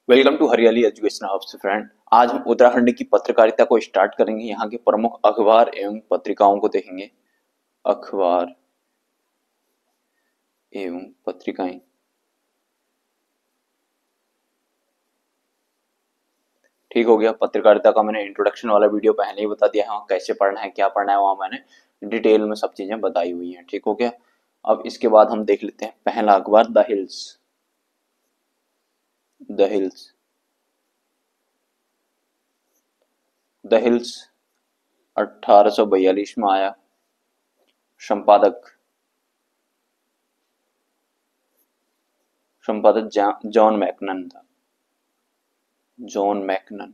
Welcome to हरियाली education hub से friend. आज हम उत्तराखंड की पत्रकारिता को स्टार्ट करेंगे। यहाँ के प्रमुख अखबार एवं पत्रिकाओं को देखेंगे। अखबार एवं पत्रिकाएं। ठीक हो गया। पत्रकारिता का मैंने इंट्रोडक्शन वाला वीडियो पहले ही बता दिया है, कैसे पढ़ना है क्या पढ़ना है, वहां मैंने डिटेल में सब चीजें बताई हुई हैं। ठीक हो गया। अब इसके बाद हम देख लेते हैं पहला अखबार the hills. The hills the hills 1842 में आया। संपादक संपादक जॉन मैकनन था। जॉन मैकनन।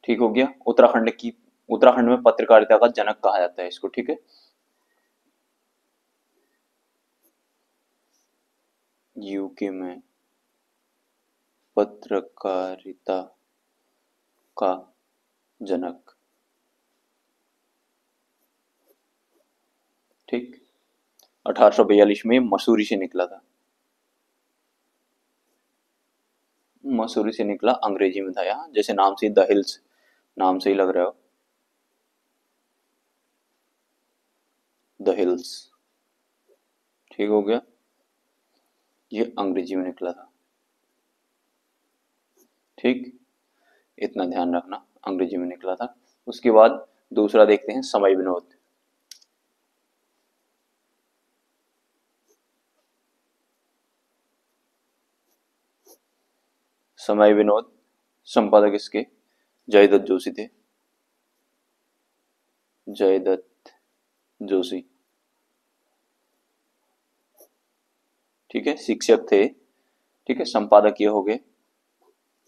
ठीक हो गया। उत्तराखंड में पत्रकारिता का जनक कहा जाता है इसको। ठीक है। यूके में पत्रकारिता का जनक। ठीक। 1842 में मसूरी से निकला था। मसूरी से निकला, अंग्रेजी में था। यहाँ जैसे नाम से द हिल्स, नाम से ही लग रहा हो। The hills. ठीक हो गया। ये अंग्रेजी में निकला था। ठीक, इतना ध्यान रखना, अंग्रेजी में निकला था। उसके बाद दूसरा देखते हैं समय विनोद। समय विनोद संपादक इसके जयदत्त जोशी थे। जयदत्त जोशी। ठीक है, शिक्षक थे। ठीक है, संपादक ये हो गए।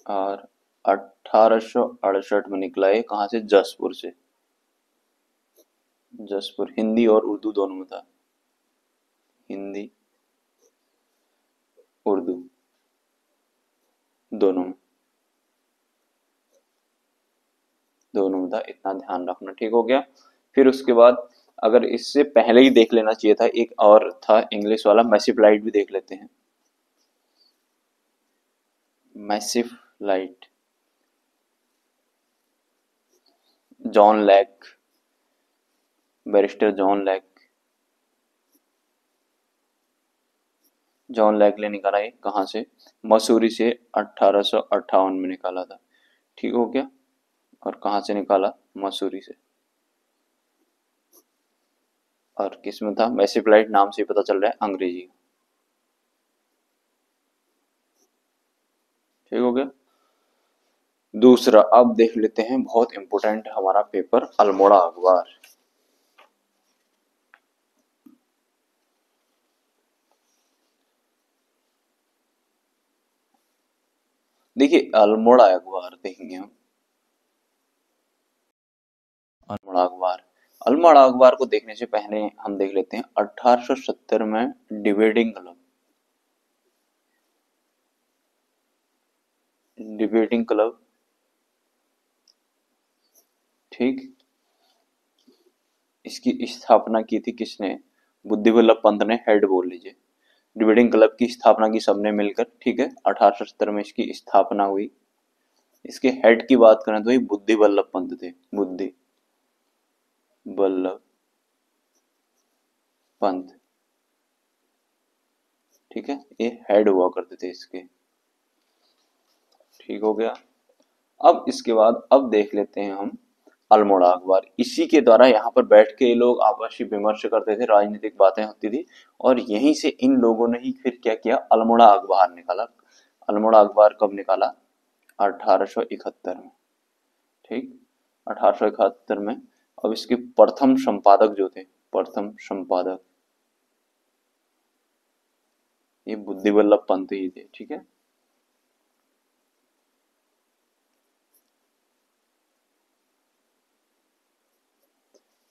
और 1868 में निकला है। कहाँ से? जसपुर से। जसपुर हिंदी और उर्दू दोनों में था। हिंदी उर्दू दोनों में, दोनों में था। इतना ध्यान रखना। ठीक हो गया। फिर उसके बाद अगर इससे पहले ही देख लेना चाहिए था, एक और था इंग्लिश वाला, मैसिव लाइट भी देख लेते हैं। Massive light, John Locke, barrister John Locke. John लैकले निकाला है। कहाँ से? मसूरी से 1858 में निकाला था। ठीक हो गया। और कहाँ से निकाला? मसूरी से। और किस में था? मैसिव लाइट नाम से पता चल रहा है, अंग्रेजी। ठीक हो गया। दूसरा अब देख लेते हैं, बहुत इंपॉर्टेंट हमारा पेपर, अल्मोड़ा अखबार। देखिए अल्मोड़ा अखबार देखेंगे हम। अल्मोड़ा अखबार, अल्मोड़ा अखबार को देखने से पहले हम देख लेते हैं 1870 में डिबेटिंग क्लब। Debating club. ठीक, इसकी स्थापना की थी किसने? बुद्धि वल्लभ पंत ने, हेड बोल लीजिए। डिबेटिंग क्लब की स्थापना की सबने मिलकर। ठीक है, 1870 में इसकी स्थापना हुई। इसके हेड की बात करें तो ये बुद्धि वल्लभ पंत थे। बुद्धि वल्लभ पंत। ठीक है, ये हेड हुआ करते थे इसके। ठीक हो गया। अब इसके बाद अब देख लेते हैं हम अल्मोड़ा अखबार। इसी के द्वारा यहाँ पर बैठ के ये लोग आपसी विमर्श करते थे, राजनीतिक बातें होती थी। और यहीं से इन लोगों ने ही फिर क्या किया? अल्मोड़ा अखबार निकाला। अल्मोड़ा अखबार कब निकाला? 1871 में। ठीक, 1871 में। अब इसके प्रथम संपादक जो थे, प्रथम संपादक ये बुद्धि वल्लभ पंत ही थे। ठीक है,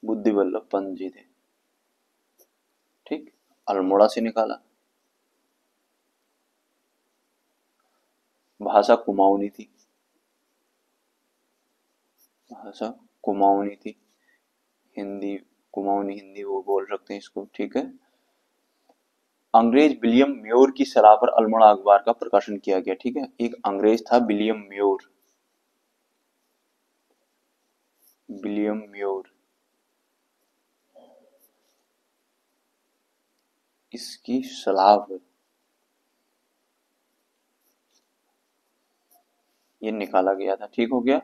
बुद्धि वल्लभ पंत जी थे। ठीक, अल्मोड़ा से निकाला। भाषा कुमाऊनी थी। भाषा कुमाऊनी थी। हिंदी, कुमाऊनी हिंदी वो बोल सकते हैं इसको। ठीक है, अंग्रेज विलियम म्योर की सलाह पर अल्मोड़ा अखबार का प्रकाशन किया गया। ठीक है, एक अंग्रेज था विलियम म्योर, विलियम म्योर, इसकी सलाह पर ये निकाला गया था। ठीक हो गया।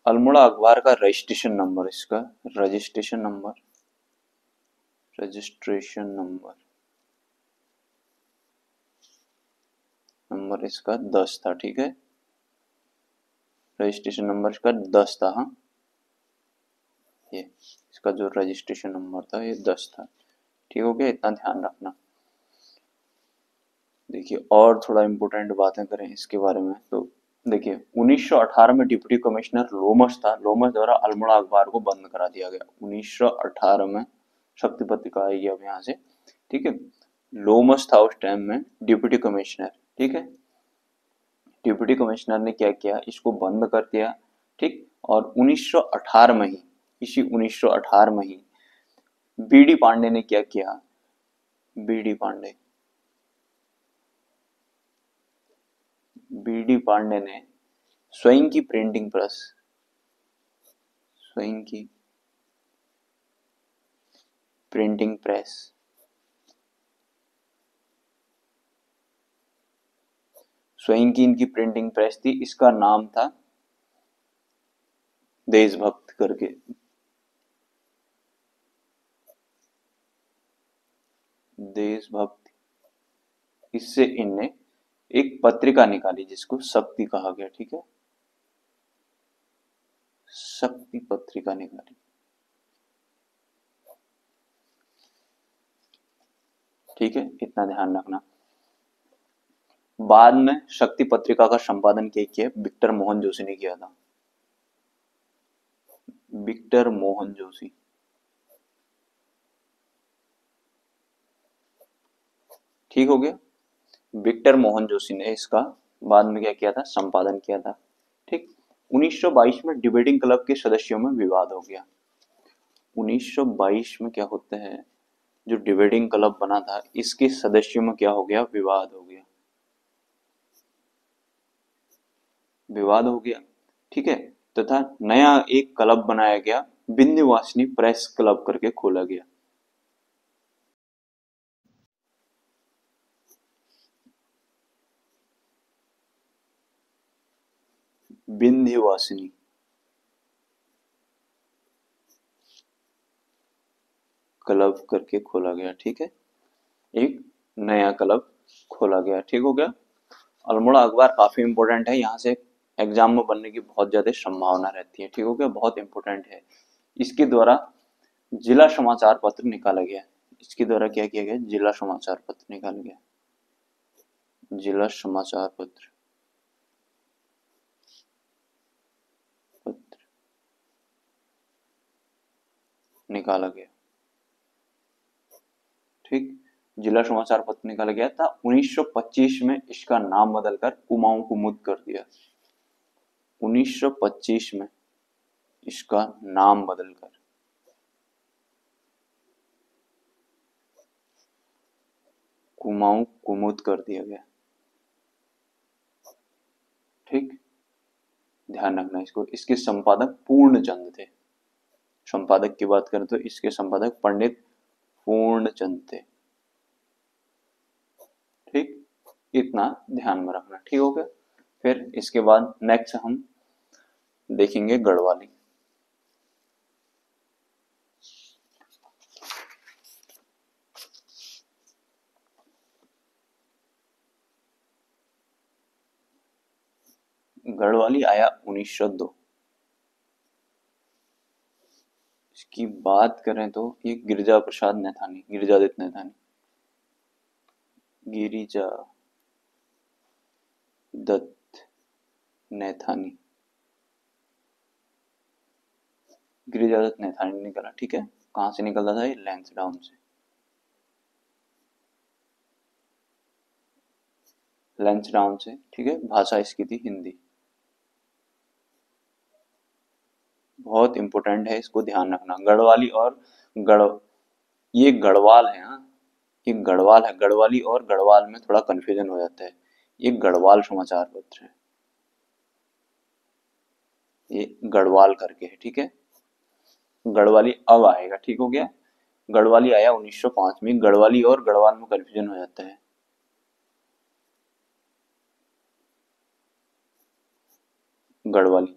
अल्मोड़ा अखबार का रजिस्ट्रेशन नंबर, इसका registration number, registration number, number इसका 10 था। ठीक है, रजिस्ट्रेशन नंबर इसका 10 था। हाँ, ये इसका जो रजिस्ट्रेशन नंबर था ये 10 था। ठीक हो गया, इतना ध्यान रखना। देखिए और थोड़ा इम्पोर्टेंट बातें करें इसके बारे में तो देखिए 1918 में डिप्टी कमिश्नर लोमस था, लोमस द्वारा अल्मोड़ा अखबार को बंद करा दिया गया। 1918 में शक्ति पत्रिका आएगी अब यहाँ से। ठीक है, लोमस था उस टाइम में डिप्टी कमिश्नर। ठीक है, डिप्टी कमिश्नर ने क्या किया, इसको बंद कर दिया। ठीक, और 1918 में ही, इसी 1918 में ही बीडी पांडे ने क्या किया, बीडी पांडे, बीडी पांडे ने स्वयं की प्रिंटिंग प्रेस, स्वयं की प्रिंटिंग प्रेस, स्वयं की इनकी प्रिंटिंग प्रेस थी, इसका नाम था देशभक्त करके, देशभक्त। इससे इनने एक पत्रिका निकाली जिसको शक्ति कहा गया। ठीक है, शक्ति पत्रिका निकाली। ठीक है, इतना ध्यान रखना। बाद में शक्ति पत्रिका का संपादन किया विक्टर मोहन जोशी ने किया था, विक्टर मोहन जोशी। ठीक हो गया, विक्टर मोहन जोशी ने इसका बाद में क्या किया था, संपादन किया था। ठीक, 1922 में डिबेटिंग क्लब के सदस्यों में विवाद हो गया। 1922 में क्या होता है, जो डिबेटिंग क्लब बना था इसके सदस्यों में क्या हो गया, विवाद हो गया, विवाद हो गया। ठीक है, तथा नया एक क्लब बनाया गया, विंध्यवासिनी प्रेस क्लब करके खोला गया। विंध्यवासिनी क्लब करके खोला गया। ठीक है, एक नया क्लब खोला गया। ठीक हो गया। अल्मोड़ा अखबार काफी इंपॉर्टेंट है, यहाँ से एग्जाम में बनने की बहुत ज्यादा संभावना रहती है। ठीक हो गया, बहुत इंपॉर्टेंट है। इसके द्वारा जिला समाचार पत्र निकाला गया, इसके द्वारा क्या किया गया, जिला समाचार पत्र निकाला गया, जिला समाचार पत्र, पत्र निकाला गया। ठीक, जिला समाचार पत्र निकाला गया था। 1925 में इसका नाम बदलकर कुमाऊं कुमुद कर दिया। 1925 में इसका नाम बदलकर कुमाऊं कुमुद कर दिया गया। ठीक, ध्यान रखना इसको। इसके संपादक पूर्णचंद थे, संपादक की बात करें तो इसके संपादक पंडित पूर्णचंद थे। ठीक, इतना ध्यान में रखना। ठीक हो गया। फिर इसके बाद नेक्स्ट हम देखेंगे गढ़वाली। गढ़वाली आया 1902। इसकी बात करें तो ये गिरिजा प्रसाद नैथानी, गिरिजादित्य नैथानी, गिरिजा दत्त नैथानी, गिरिजादत्त नैथानी ने निकला। ठीक है, कहां से निकला था ये, लैंसडाउन से, लैंसडाउन से। ठीक है, भाषा इसकी थी हिंदी। बहुत इंपॉर्टेंट है, इसको ध्यान रखना। गढ़वाली और गढ़, ये गढ़वाल है। हाँ, ये गढ़वाल है, गढ़वाली और गढ़वाल में थोड़ा कंफ्यूजन हो जाता है। ये गढ़वाल समाचार पत्र है, ये गढ़वाल करके है, ठीक है। गढ़वाली अब आएगा, ठीक हो गया। गढ़वाली आया 1905 में। गढ़वाली और गढ़वाल में कंफ्यूजन हो जाता है। गढ़वाली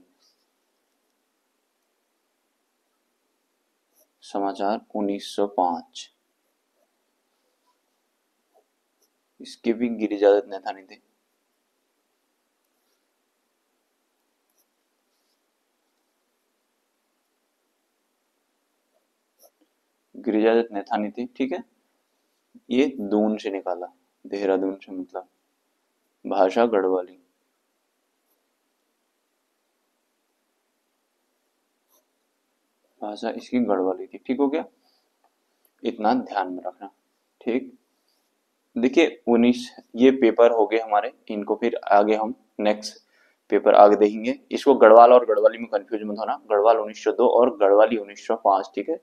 समाचार 1905, इसके भी गिरिजादत्त नैथानी थे। गिरिजादत्त नैथानी थे, ठीक है। ये दून से निकाला, देहरादून से, मतलब भाषा गढ़वाली। भाषा इसकी गढ़वाली थी, ठीक हो गया। इतना ध्यान में रखना, ठीक। देखिए 19 ये पेपर हो गए हमारे, इनको फिर आगे हम नेक्स्ट पेपर आगे देखेंगे। इसको गढ़वाल और गढ़वाली में कंफ्यूज मत होना, गढ़वाल 1902 और गढ़वाली 1905, ठीक है।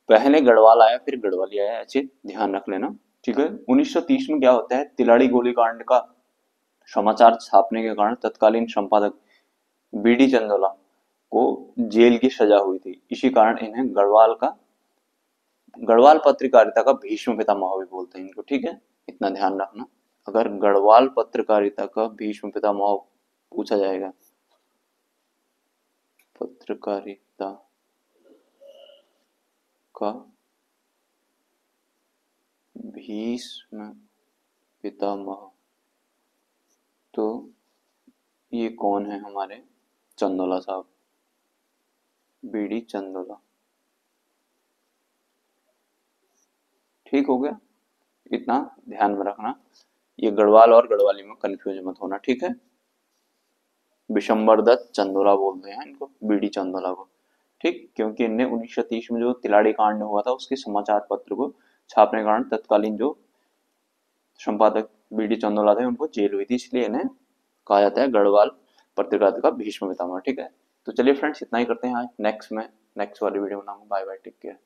पहले गढ़वाल आया फिर गढ़वाली आया, ऐसे ध्यान रख लेना, ठीक है। 1930 में क्या होता है, तिलाड़ी गोलीकांड का समाचार छापने के कारण तत्कालीन संपादक बीडी चंदोला को जेल की सजा हुई थी। इसी कारण इन्हें गढ़वाल पत्रकारिता का भीष्म पितामह भी बोलते हैं इनको, ठीक है। इतना ध्यान रखना, अगर गढ़वाल पत्रकारिता का भीष्म पितामह पूछा जाएगा, पत्रकारिता का भीष्म पितामह, तो ये कौन है हमारे चंदोला साहब, बीडी चंदोला, ठीक हो गया। इतना ध्यान में रखना, ये गढ़वाल और गढ़वाली में कंफ्यूज मत होना, ठीक है। विशंबर दत्त चंदोला बोलते हैं इनको, बीडी चंदोला को, ठीक। क्योंकि इनने 1930 में जो तिलाड़ी कांड हुआ था उसके समाचार पत्र को छापने के कारण तत्कालीन जो संपादक बीडी चंदोला थे उनको जेल हुई थी, इसलिए इन्हें कहा जाता है गढ़वाल पत्रकारिता का भीष्म पितामह, ठीक है। तो चलिए फ्रेंड्स, इतना ही करते हैं आज। नेक्स्ट वाली वीडियो बनाऊंगा। Bye bye, take care.